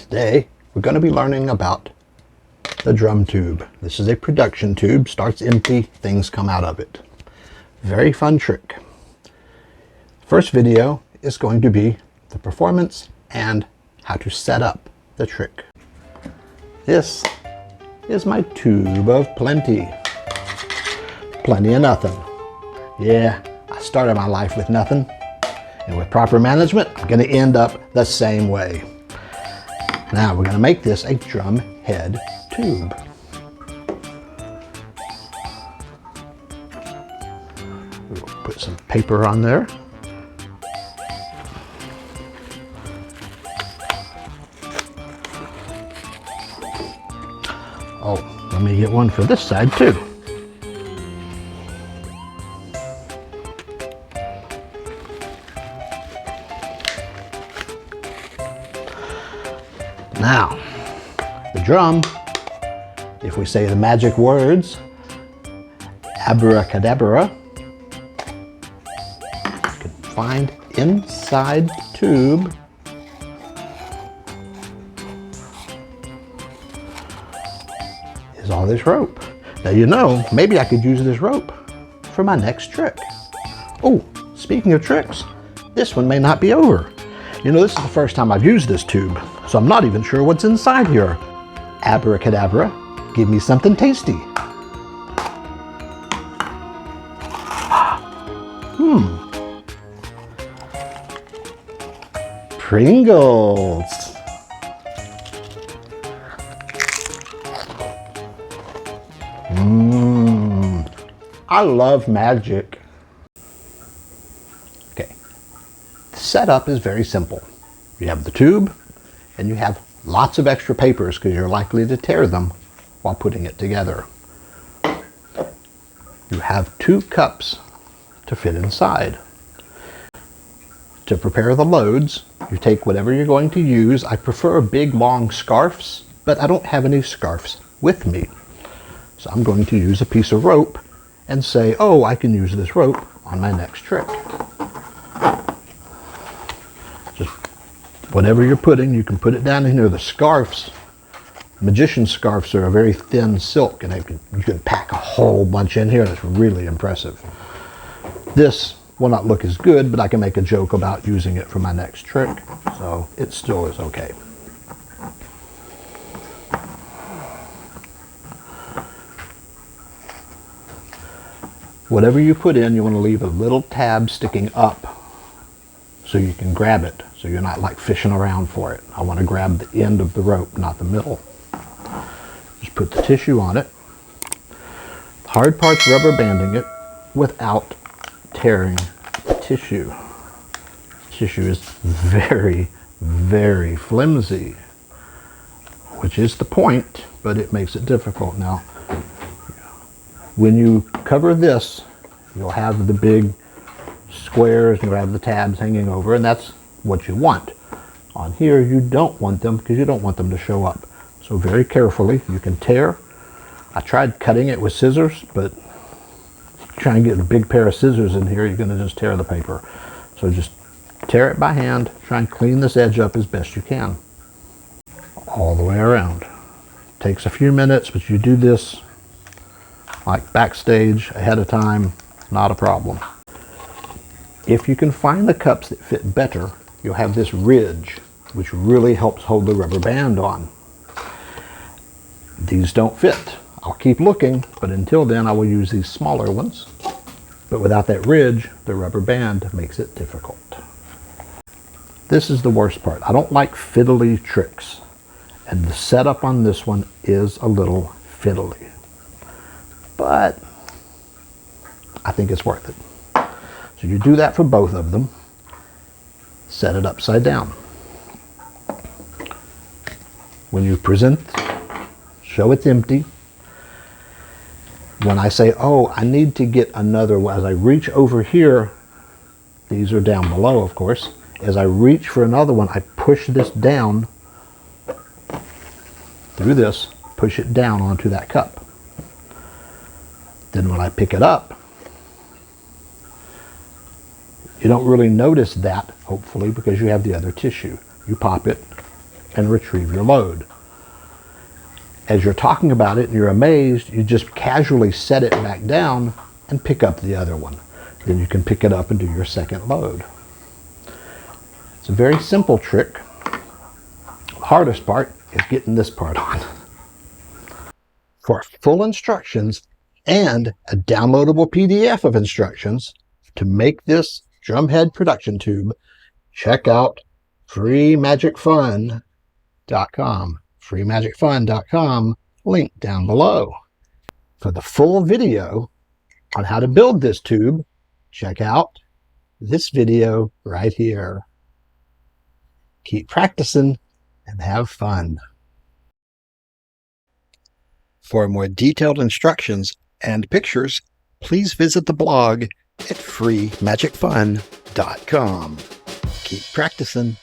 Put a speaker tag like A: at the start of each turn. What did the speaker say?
A: Today we're going to be learning about the drum tube. This is a production tube, starts empty, things come out of it. Very fun trick. First video is going to be the performance and how to set up the trick. This is my tube of plenty. Plenty of nothing. Yeah, I started my life with nothing, and with proper management, I'm going to end up the same way. Now we're going to make this a drum head tube. We'll put some paper on there. Oh, let me get one for this side too. Now, the drum, if we say the magic words, abracadabra, you can find inside the tube is all this rope. Now you know, maybe I could use this rope for my next trick. Oh, speaking of tricks, this one may not be over. You know, this is the first time I've used this tube, so I'm not even sure what's inside here. Abracadabra, give me something tasty. Pringles. I love magic. Okay, the setup is very simple. You have the tube, and you have lots of extra papers because you're likely to tear them while putting it together. You have 2 cups to fit inside. To prepare the loads, you take whatever you're going to use. I prefer big long scarves, but I don't have any scarves with me. So I'm going to use a piece of rope and say, oh, I can use this rope on my next trick. Just whatever you're putting, you can put it down in here. The scarves, magician scarves, are a very thin silk, and you can pack a whole bunch in here, and it's really impressive. This will not look as good, but I can make a joke about using it for my next trick, so it still is okay. Whatever you put in, you want to leave a little tab sticking up so you can grab it, so you're not like fishing around for it. I want to grab the end of the rope, not the middle. Just put the tissue on it. The hard part's rubber banding it without tearing the tissue. Tissue is very, very flimsy, which is the point, but it makes it difficult. Now, when you cover this, you'll have the big squares, you'll have the tabs hanging over, and that's what you want. On here, you don't want them because you don't want them to show up. So very carefully, you can tear. I tried cutting it with scissors, but try and get a big pair of scissors in here, you're going to just tear the paper. So just tear it by hand, try and clean this edge up as best you can. All the way around. Takes a few minutes, but you do this like backstage ahead of time, not a problem. If you can find the cups that fit better, you'll have this ridge, which really helps hold the rubber band on. These don't fit. I'll keep looking, but until then I will use these smaller ones. But without that ridge, the rubber band makes it difficult. This is the worst part. I don't like fiddly tricks, and the setup on this one is a little fiddly. But I think it's worth it. So you do that for both of them. Set it upside down. When you present, show it's empty. When I say, oh, I need to get another one, as I reach over here, these are down below, of course. As I reach for another one, I push this down through this, push it down onto that cup. Then when I pick it up, you don't really notice that, hopefully, because you have the other tissue. You pop it, and retrieve your load. As you're talking about it and you're amazed, you just casually set it back down and pick up the other one. Then you can pick it up and do your second load. It's a very simple trick. The hardest part is getting this part on. For full instructions and a downloadable PDF of instructions to make this drumhead production tube, check out FreeMagicFun.com. FreeMagicFun.com, link down below. For the full video on how to build this tube, check out this video right here. Keep practicing and have fun. For more detailed instructions and pictures, please visit the blog at FreeMagicFun.com. Keep practicing.